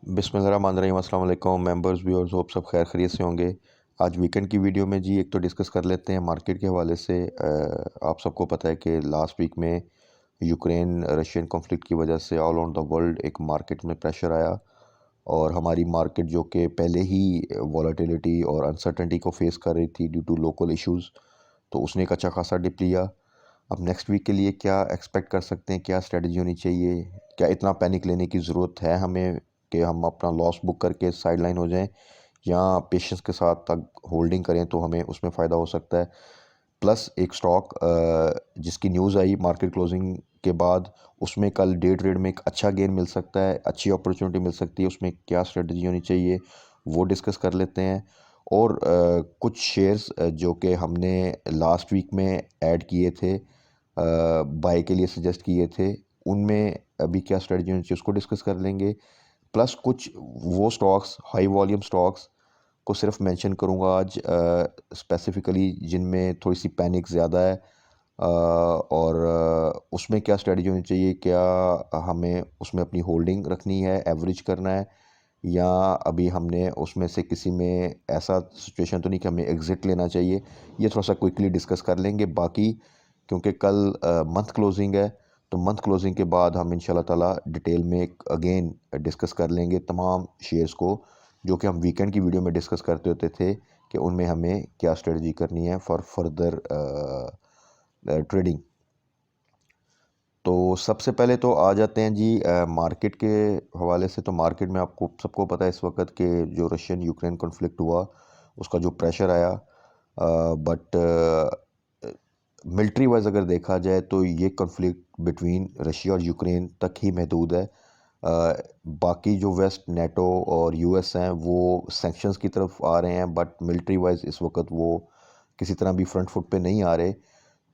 बिस्मिल्लाहिर्रहमानिर्रहीम। अस्सलाम वालेकुम मेंबर्स व्यूअर्स, होप सब खैर खैरियत से होंगे। आज वीकेंड की वीडियो में जी एक तो डिस्कस कर लेते हैं मार्केट के हवाले से। आप सबको पता है कि लास्ट वीक में यूक्रेन रशियन कॉन्फ्लिक्ट की वजह से ऑल ओवर द वर्ल्ड एक मार्केट में प्रेशर आया और हमारी मार्केट जो कि पहले ही वॉलेटिलिटी और अनसर्टेनिटी को फेस कर रही थी ड्यू टू लोकल इश्यूज़, तो उसने एक अच्छा खासा डिप लिया। अब नेक्स्ट वीक के लिए क्या एक्सपेक्ट कर सकते हैं, क्या स्ट्रेटजी होनी चाहिए, क्या इतना पैनिक लेने की ज़रूरत है हमें कि हम अपना लॉस बुक करके साइडलाइन हो जाएं, या पेशेंस के साथ तक होल्डिंग करें तो हमें उसमें फ़ायदा हो सकता है। प्लस एक स्टॉक जिसकी न्यूज़ आई मार्केट क्लोजिंग के बाद, उसमें कल डे ट्रेड में एक अच्छा गेन मिल सकता है, अच्छी अपॉर्चुनिटी मिल सकती है, उसमें क्या स्ट्रेटजी होनी चाहिए वो डिस्कस कर लेते हैं। और कुछ शेयर्स जो कि हमने लास्ट वीक में ऐड किए थे, बाय के लिए सजेस्ट किए थे, उनमें अभी क्या स्ट्रेटजी होनी चाहिए उसको डिस्कस कर लेंगे। प्लस कुछ वो स्टॉक्स, हाई वॉल्यूम स्टॉक्स को सिर्फ मेंशन करूंगा आज स्पेसिफिकली, जिनमें थोड़ी सी पैनिक ज़्यादा है, और उसमें क्या स्ट्रेटजी होनी चाहिए, क्या हमें उसमें अपनी होल्डिंग रखनी है, एवरेज करना है, या अभी हमने उसमें से किसी में ऐसा सिचुएशन तो नहीं कि हमें एग्ज़िट लेना चाहिए। ये थोड़ा सा क्विकली डिस्कस कर लेंगे। बाकी क्योंकि कल मंथ क्लोजिंग है, तो मंथ क्लोजिंग के बाद हम इंशाल्लाह ताला डिटेल में एक अगेन डिस्कस कर लेंगे तमाम शेयर्स को, जो कि हम वीकेंड की वीडियो में डिस्कस करते होते थे कि उनमें हमें क्या स्ट्रेटजी करनी है फॉर फर्दर ट्रेडिंग। तो सबसे पहले तो आ जाते हैं जी मार्केट के हवाले से। तो मार्केट में आपको सबको पता है इस वक्त के जो रशियन यूक्रेन कॉन्फ्लिक्ट हुआ, उसका जो प्रेशर आया, बट मिलिट्री वाइज अगर देखा जाए तो ये कॉन्फ्लिक्ट बिटवीन रशिया और यूक्रेन तक ही महदूद है। बाकी जो वेस्ट नेटो और यूएस हैं वो सैंक्शंस की तरफ आ रहे हैं, बट मिलिट्री वाइज इस वक्त वो किसी तरह भी फ्रंट फुट पे नहीं आ रहे।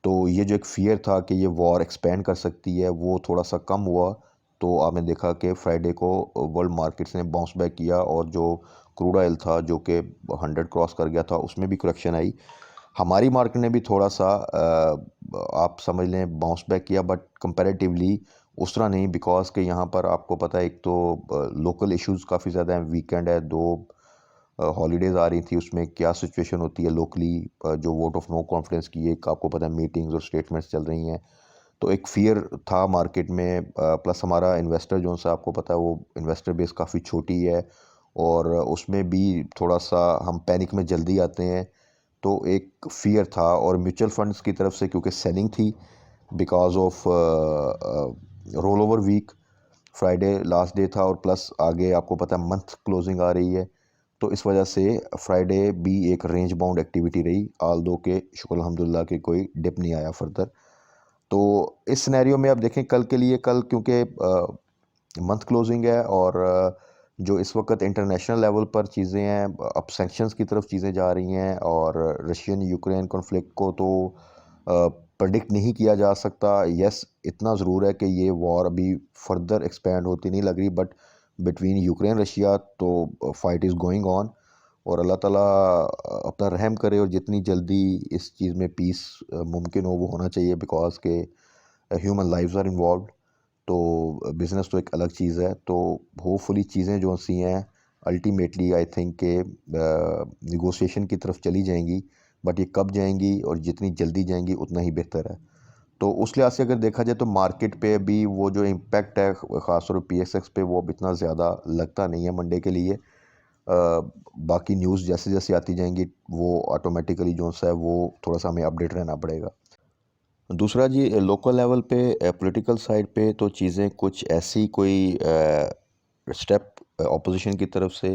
तो ये जो एक फ़ियर था कि ये वॉर एक्सपेंड कर सकती है, वो थोड़ा सा कम हुआ। तो आपने देखा कि फ्राइडे को वर्ल्ड मार्केट्स ने बाउंस बैक किया, और जो क्रूड ऑयल था जो कि 100 क्रॉस कर गया था, उसमें भी करेक्शन आई। हमारी मार्केट ने भी थोड़ा सा आप समझ लें बाउंस बैक किया, बट कंपैरेटिवली उस तरह नहीं, बिकॉज कि यहाँ पर आपको पता है एक तो लोकल इश्यूज़ काफ़ी ज़्यादा हैं। वीकेंड है, दो हॉलीडेज़ आ रही थी, उसमें क्या सिचुएशन होती है लोकली, जो वोट ऑफ नो कॉन्फिडेंस की एक आपको पता है मीटिंग्स और स्टेटमेंट्स चल रही हैं। तो एक फ़ियर था मार्केट में, प्लस हमारा इन्वेस्टर जो सा आपको पता है वो इन्वेस्टर बेस काफ़ी छोटी है, और उसमें भी थोड़ा सा हम पैनिक में जल्दी आते हैं। तो एक फ़ियर था, और म्यूचुअल फंड्स की तरफ से क्योंकि सेलिंग थी because of roll over week, Friday last day था, और प्लस आगे आपको पता है मंथ क्लोजिंग आ रही है। तो इस वजह से फ्राइडे भी एक रेंज बाउंड एक्टिविटी रही, आल दो के शुक्र अल्हम्दुलिल्लाह के कोई डिप नहीं आया फर्दर। तो इस सिनेरियो में आप देखें कल के लिए, कल क्योंकि मंथ क्लोजिंग है, और जो इस वक्त इंटरनेशनल लेवल पर चीज़ें हैं, अब सैंक्शंस की तरफ चीज़ें जा रही हैं, और रशियन यूक्रेन कॉन्फ्लिक्ट को तो प्रेडिक्ट नहीं किया जा सकता। यस, इतना ज़रूर है कि ये वॉर अभी फर्दर एक्सपेंड होती नहीं लग रही, बट बिटवीन यूक्रेन रशिया तो फाइट इज़ गोइंग ऑन। और अल्लाह ताला अपना रहम करे, और जितनी जल्दी इस चीज़ में पीस मुमकिन हो वो होना चाहिए, बिकॉज के ह्यूमन लाइव्स आर इन्वॉल्व। तो बिज़नेस तो एक अलग चीज़ है। तो होपफुली चीज़ें जो सी हैं अल्टीमेटली आई थिंक के निगोशिएशन की तरफ चली जाएंगी, बट ये कब जाएंगी और जितनी जल्दी जाएंगी उतना ही बेहतर है। तो उस लिहाज से अगर देखा जाए तो मार्केट पे भी वो जो इम्पैक्ट है ख़ासतौर पर पीएसएक्स पे, वो अब इतना ज़्यादा लगता नहीं है मंडे के लिए। बाकी न्यूज़ जैसे जैसे आती जाएंगी वो ऑटोमेटिकली जो सा है वो थोड़ा सा हमें अपडेट रहना पड़ेगा। दूसरा जी, लोकल लेवल पे पॉलिटिकल साइड पे तो चीज़ें कुछ ऐसी कोई स्टेप ऑपोजिशन की तरफ से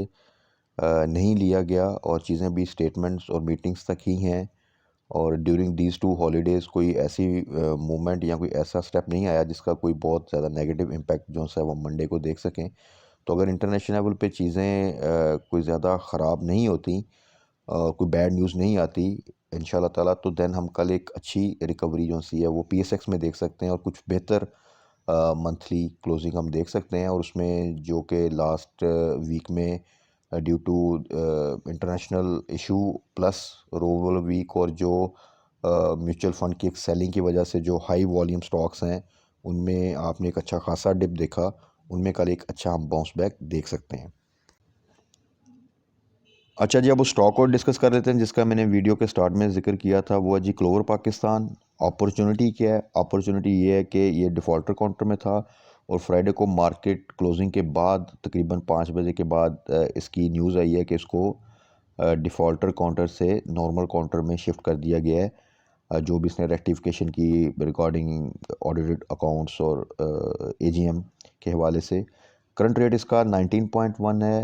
नहीं लिया गया, और चीज़ें भी स्टेटमेंट्स और मीटिंग्स तक ही हैं। और ड्यूरिंग दीज टू हॉलीडेज़ कोई ऐसी मूवमेंट या कोई ऐसा स्टेप नहीं आया जिसका कोई बहुत ज़्यादा नेगेटिव इम्पैक्ट जो सा है वो मंडे को देख सकें। तो अगर इंटरनेशनल लेवल पे चीज़ें कोई ज़्यादा ख़राब नहीं होती, कोई बैड न्यूज़ नहीं आती इंशाल्लाह ताला, तो देन हम कल एक अच्छी रिकवरी जो सी है वो पीएसएक्स में देख सकते हैं, और कुछ बेहतर मंथली क्लोजिंग हम देख सकते हैं। और उसमें जो कि लास्ट वीक में due to international issue plus royal week, और जो म्यूचुअल फंड की एक सेलिंग की वजह से जो हाई वॉल्यूम स्टॉक्स हैं उनमें आपने एक अच्छा खासा डिप देखा, उनमें कल एक अच्छा हम बाउंस बैक देख सकते हैं। अच्छा जी, अब उस स्टॉक और डिस्कस कर लेते हैं जिसका मैंने वीडियो के स्टार्ट में जिक्र किया था, वो है जी क्लोवर पाकिस्तान। अपॉर्चुनिटी क्या है? अपॉर्चुनिटी ये है कि ये डिफ़ॉल्टर काउंटर में था और फ्राइडे को मार्केट क्लोजिंग के बाद तकरीबन 5 बजे के बाद इसकी न्यूज़ आई है कि इसको डिफ़ॉल्टर काउंटर से नॉर्मल काउंटर में शिफ्ट कर दिया गया है। जो भी इसने रेक्टिफिकेशन की रिगार्डिंग ऑडिटेड अकाउंट्स और एजीएम के हवाले से। करंट रेट इसका 19.1 है।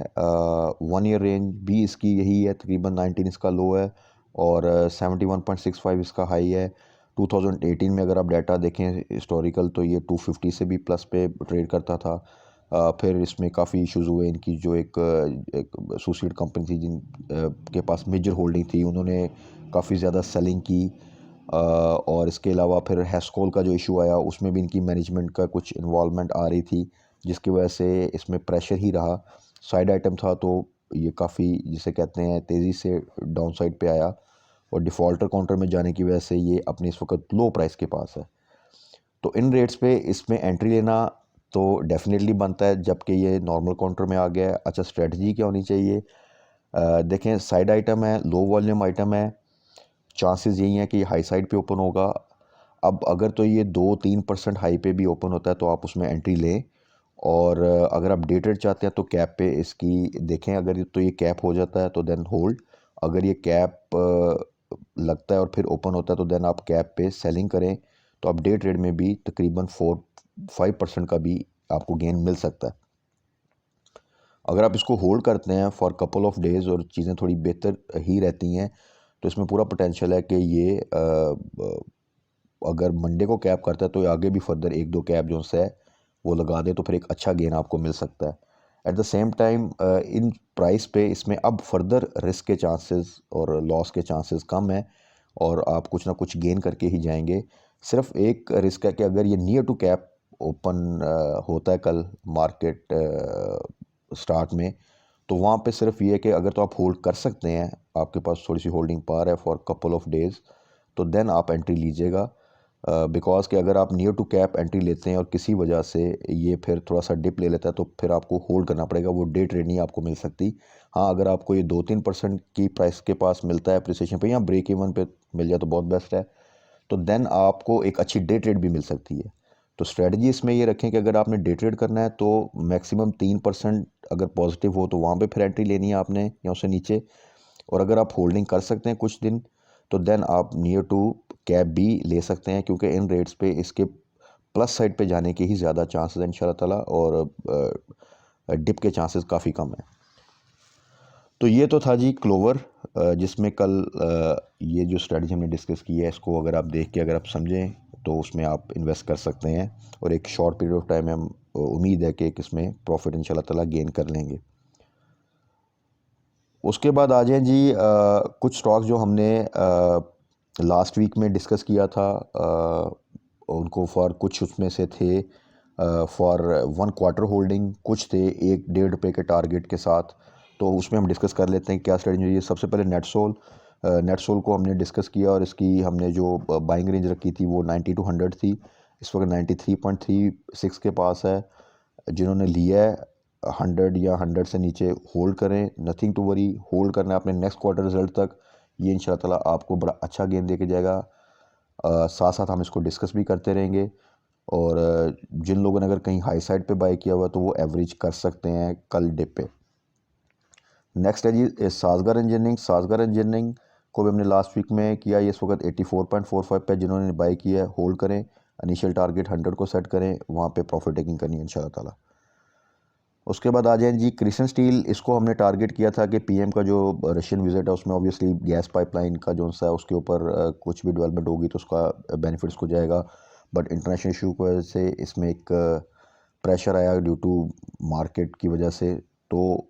1 ईयर रेंज भी इसकी यही है, तकरीबन 19 इसका लो है और 71.65 इसका हाई है। 2018 में अगर आप डाटा देखें हिस्टोरिकल, तो ये 250 से भी प्लस पे ट्रेड करता था। फिर इसमें काफ़ी इश्यूज़ हुए। इनकी जो एक एसोसिएट कंपनी थी के पास मेजर होल्डिंग थी, उन्होंने काफ़ी ज़्यादा सेलिंग की। और इसके अलावा फिर हेस्कोल का जो इशू आया, उसमें भी इनकी मैनेजमेंट का कुछ इन्वॉल्वमेंट आ रही थी, जिसकी वजह से इसमें प्रेशर ही रहा। साइड आइटम था तो ये काफ़ी, जिसे कहते हैं, तेज़ी से डाउन साइड पे आया और डिफ़ॉल्टर काउंटर में जाने की वजह से ये अपनी इस वक्त लो प्राइस के पास है। तो इन रेट्स पे इसमें एंट्री लेना तो डेफिनेटली बनता है जबकि ये नॉर्मल काउंटर में आ गया है। अच्छा, स्ट्रेटजी क्या होनी चाहिए? देखें, साइड आइटम है, लो वॉल्यूम आइटम है, चांसेस यही हैं कि हाई साइड पे ओपन होगा। अब अगर तो ये 2-3% हाई पे भी ओपन होता है तो आप उसमें एंट्री लें। और अगर आप डे ट्रेड चाहते हैं तो कैप पे इसकी देखें, अगर तो ये कैप हो जाता है तो देन होल्ड। अगर ये कैप लगता है और फिर ओपन होता है तो देन आप कैप पे सेलिंग करें। तो आप डे ट्रेड में भी तकरीबन 4-5% का भी आपको गेन मिल सकता है। अगर आप इसको होल्ड करते हैं फॉर कपल ऑफ डेज़ और चीज़ें थोड़ी बेहतर ही रहती हैं, तो इसमें पूरा पोटेंशियल है कि ये अगर मंडे को कैप करता है तो ये आगे भी फर्दर 1-2 कैप जो है वो लगा दे, तो फिर एक अच्छा गेन आपको मिल सकता है। At the same time in price पे इसमें अब फर्दर रिस्क के चांसेस और लॉस के चांसेस कम हैं और आप कुछ ना कुछ गेन करके ही जाएंगे। सिर्फ एक रिस्क है कि अगर ये नियर टू कैप ओपन होता है कल मार्केट स्टार्ट में, तो वहाँ पे सिर्फ ये है कि अगर तो आप होल्ड कर सकते हैं, आपके पास थोड़ी सी होल्डिंग पावर है फॉर कपल ऑफ डेज़, तो देन आप एंट्री लीजिएगा। बिकॉज़ कि अगर आप नियर टू कैप एंट्री लेते हैं और किसी वजह से ये फिर थोड़ा सा डिप ले लेता है, तो फिर आपको होल्ड करना पड़ेगा, वो डे ट्रेड नहीं आपको मिल सकती। हाँ, अगर आपको ये 2-3% की प्राइस के पास मिलता है अप्रिसिएशन पे या ब्रेक इवन पे मिल जाए तो बहुत बेस्ट है, तो देन आपको एक अच्छी डे ट्रेड भी मिल सकती है। तो स्ट्रेटजी इसमें ये रखें कि अगर आपने डे ट्रेड करना है तो मैक्सिमम 3% अगर पॉजिटिव हो तो वहाँ पे फिर एंट्री लेनी है आपने या उससे नीचे। और अगर आप होल्डिंग कर सकते हैं कुछ दिन, तो देन आप नियर टू कैप भी ले सकते हैं, क्योंकि इन रेट्स पे इसके प्लस साइड पे जाने के ही ज़्यादा चांसेस हैं इंशाल्लाह ताला, और डिप के चांसेस काफ़ी कम हैं। तो ये तो था जी क्लोवर, जिसमें कल ये जो स्ट्रेटजी हमने डिस्कस की है, इसको अगर आप देख के अगर आप समझें तो उसमें आप इन्वेस्ट कर सकते हैं और एक शॉर्ट पीरियड ऑफ टाइम में हम उम्मीद है कि इसमें प्रॉफिट इंशाल्लाह ताला गेन कर लेंगे। उसके बाद आ जाएँ जी कुछ स्टॉक्स जो हमने लास्ट वीक में डिस्कस किया था। उनको फॉर कुछ उसमें से थे फॉर 1 क्वार्टर होल्डिंग, कुछ थे 1-1.5 रुपये के टारगेट के साथ। तो उसमें हम डिस्कस कर लेते हैं क्या स्ट्रेटजी है। सबसे पहले नेटसोल को हमने डिस्कस किया और इसकी हमने जो बाइंग रेंज रखी थी वो 90 टू 100 थी। इस वक्त 93.36 के पास है। जिन्होंने लिया है 100 या 100 से नीचे होल्ड करें, नथिंग टू वरी, होल्ड करना है अपने नेक्स्ट क्वार्टर रिजल्ट तक। ये इंशाल्लाह ताला आपको बड़ा अच्छा गेन दे के जाएगा। साथ साथ हम इसको डिस्कस भी करते रहेंगे और जिन लोगों ने अगर कहीं हाई साइड पे बाय किया हुआ तो वो एवरेज कर सकते हैं कल डिप पे। नेक्स्ट है जी साज़गर इंजीनियरिंग को भी हमने लास्ट वीक में किया। ये इस वक्त 84.45 पे, जिन्होंने बाय किया है होल्ड करें, इनिशियल टारगेट 100 को सेट करें, वहाँ पे प्रॉफिट टेकिंग करनी है इंशाल्लाह ताला। उसके बाद आ जाए जी क्रिशन स्टील। इसको हमने टारगेट किया था कि पीएम का जो रशियन विजिट है उसमें ऑब्वियसली गैस पाइपलाइन का जो सा है उसके ऊपर कुछ भी डेवलपमेंट होगी तो उसका बेनिफिट्स को जाएगा। बट इंटरनेशनल इशू की वजह से इसमें एक प्रेशर आया ड्यू टू मार्केट की वजह से। तो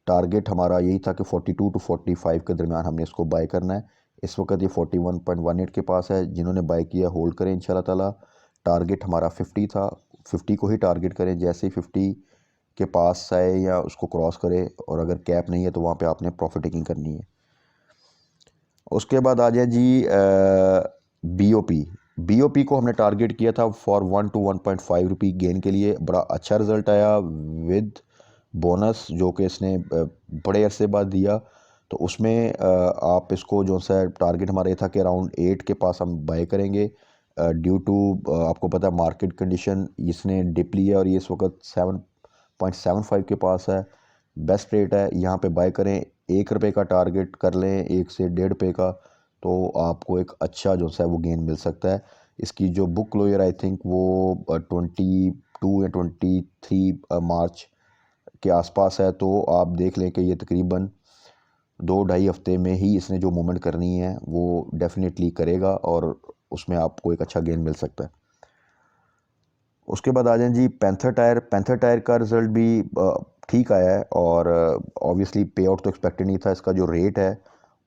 टारगेट हमारा यही था कि 42 टू 45 के दरमियान हमने इसको बाय करना है। इस वक्त ये 41.18 के पास है। जिन्होंने बाय किया होल्ड करें इंशाल्लाह ताला। टारगेट हमारा 50 था, 50 को ही टारगेट करें। जैसे ही 50 के पास आए या उसको क्रॉस करे और अगर कैप नहीं है तो वहाँ पे आपने प्रॉफिट टेकिंग करनी है। उसके बाद आ जाए जी बीओपी। बीओपी को हमने टारगेट किया था फॉर 1 to 1.5 रुपी गेन के लिए, बड़ा अच्छा रिजल्ट आया विद बोनस जो कि इसने बड़े अरसे बाद दिया। तो उसमें आप इसको जो सा टारगेट हमारा ये था कि अराउंड 8 के पास हम बाय करेंगे ड्यू टू आपको पता है मार्केट कंडीशन, इसने डिप लिया और ये इस वक्त 7.75 के पास है। बेस्ट रेट है, यहाँ पे बाय करें। 1 रुपये का टारगेट कर लें, 1 से 1.5 रुपये का, तो आपको एक अच्छा जो सा वो गेन मिल सकता है। इसकी जो बुक क्लोजर आई थिंक वो 22 या 23 मार्च के आसपास है। तो आप देख लें कि ये तकरीबन 2-2.5 हफ्ते में ही इसने जो मूवमेंट करनी है वो डेफिनेटली करेगा और उसमें आपको एक अच्छा गेन मिल सकता है। उसके बाद आ जाएं जी पैंथर टायर। पैंथर टायर का रिज़ल्ट भी ठीक आया है और ऑब्वियसली पे आउट तो एक्सपेक्टेड नहीं था। इसका जो रेट है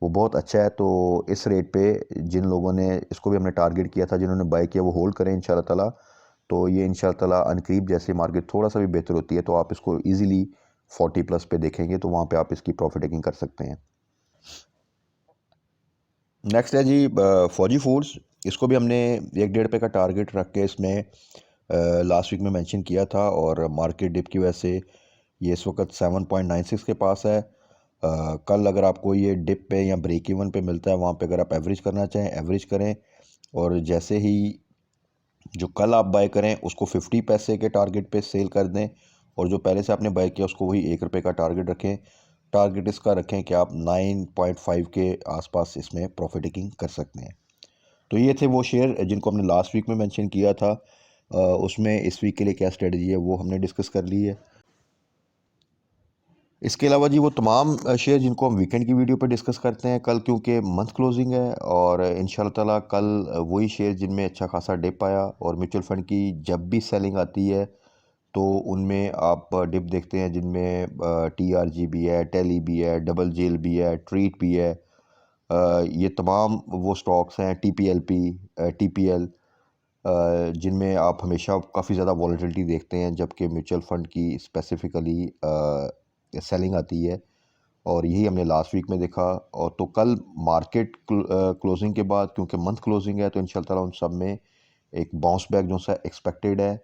वो बहुत अच्छा है। तो इस रेट पे जिन लोगों ने इसको भी हमने टारगेट किया था, जिन्होंने बाय किया, वो होल्ड करें इंशाल्लाह ताला। तो ये इंशाल्लाह ताला अनकरीब जैसे मार्केट थोड़ा सा भी बेहतर होती है तो आप इसको ईज़िली 40+ पे देखेंगे तो वहाँ पे आप इसकी प्रॉफिट टेकिंग कर सकते हैं। नेक्स्ट है जी फौजी फूड्स। इसको भी हमने 1-1.5 रुपये का टारगेट रख के इसमें लास्ट वीक में मेंशन किया था और मार्केट डिप की वजह से ये इस वक्त 7.96 के पास है। कल अगर आपको ये डिप पे या ब्रेक इवन पे मिलता है, वहाँ पे अगर आप एवरेज करना चाहें एवरेज करें, और जैसे ही जो कल आप बाय करें उसको 50 पैसे के टारगेट पे सेल कर दें, और जो पहले से आपने बाय किया उसको वही 1 रुपये का टारगेट रखें। टारगेट इसका रखें कि आप 9.5 के आसपास इसमें प्रॉफिट टेकिंग कर सकते हैं। तो ये थे वो शेयर जिनको हमने लास्ट वीक में मेंशन किया था। उसमें इस वीक के लिए क्या स्ट्रेटजी है वो हमने डिस्कस कर ली है। इसके अलावा जी वो तमाम शेयर जिनको हम वीकेंड की वीडियो पे डिस्कस करते हैं कल, क्योंकि मंथ क्लोजिंग है, और इंशाल्लाह ताला कल वही शेयर जिनमें अच्छा खासा डिप आया, और म्यूचुअल फंड की जब भी सेलिंग आती है तो उनमें आप डिप देखते हैं जिनमें TRG भी है, टेली भी है, डबल जेल भी है, ट्रीट भी है। ये तमाम वो स्टॉक्स हैं, TPLP, TPL, जिनमें आप हमेशा काफ़ी ज़्यादा वॉलेटिलिटी देखते हैं जबकि म्यूचुअल फंड की स्पेसिफिकली सेलिंग आती है, और यही हमने लास्ट वीक में देखा। और तो कल मार्केट क्लोजिंग के बाद, क्योंकि मंथ क्लोजिंग है, तो इंशाल्लाह ताला उन सब में एक बाउंस बैक जो सा एक्सपेक्टेड है।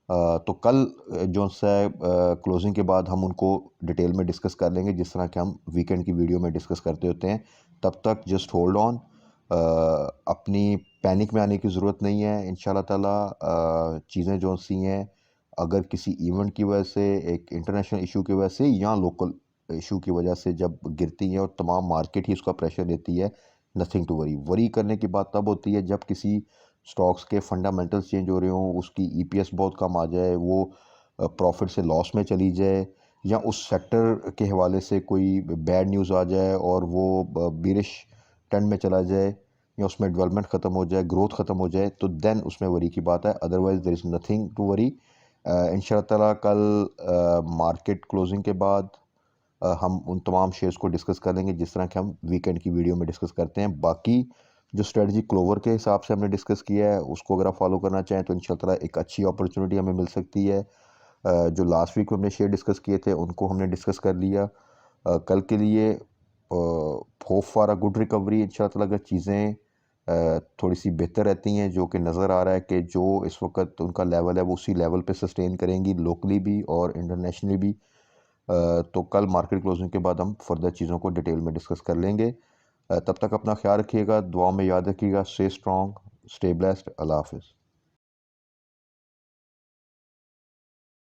तो कल जो सा क्लोजिंग के बाद हम उनको डिटेल में डिस्कस कर लेंगे, जिस तरह कि हम वीकेंड की वीडियो में डिस्कस करते होते हैं। तब तक जस्ट होल्ड ऑन, अपनी पैनिक में आने की ज़रूरत नहीं है। इंशाल्लाह ताला चीज़ें जो सी हैं, अगर किसी इवेंट की वजह से, एक इंटरनेशनल इशू की वजह से, या लोकल इशू की वजह से जब गिरती हैं और तमाम मार्केट ही उसका प्रेशर देती है, नथिंग टू वरी। वरी करने की बात तब होती है जब किसी स्टॉक्स के फंडामेंटल्स चेंज हो रहे हों, उसकी EPS बहुत कम आ जाए, वो प्रॉफिट से लॉस में चली जाए, या उस सेक्टर के हवाले से कोई बैड न्यूज़ आ जाए और वो बीरिश ट्रेंड में चला जाए, या उसमें डेवलपमेंट ख़त्म हो जाए, ग्रोथ ख़त्म हो जाए, तो देन उसमें वरी की बात है। Otherwise there is nothing to worry. इंशाल्लाह ताला कल मार्केट क्लोजिंग के बाद हम उन तमाम शेयर्स को डिस्कस कर लेंगे जिस तरह कि हम वीकेंड की वीडियो में डिस्कस करते हैं। बाकी जो स्ट्रेटजी क्लोवर के हिसाब से हमने डिस्कस किया है उसको अगर आप फॉलो करना चाहें तो इंशाल्लाह ताला एक अच्छी अपॉर्चुनिटी हमें मिल सकती है। जो लास्ट वीक में हमने शेयर डिस्कस किए थे उनको हमने डिस्कस कर लिया। कल के लिए hope for a good recovery इंशाल्लाह ताला। अगर चीज़ें थोड़ी सी बेहतर रहती हैं, जो कि नज़र आ रहा है कि जो इस वक्त उनका लेवल है वो उसी लेवल पे सस्टेन करेंगी, लोकली भी और इंटरनेशनली भी, तो कल मार्केट क्लोजिंग के बाद हम फर्दर चीज़ों को डिटेल में डिस्कस कर लेंगे। तब तक अपना ख्याल रखिएगा, दुआ में याद रखिएगा। स्टे स्ट्रॉन्ग, स्टे ब्लेस्ड, अल्लाह हाफिज़।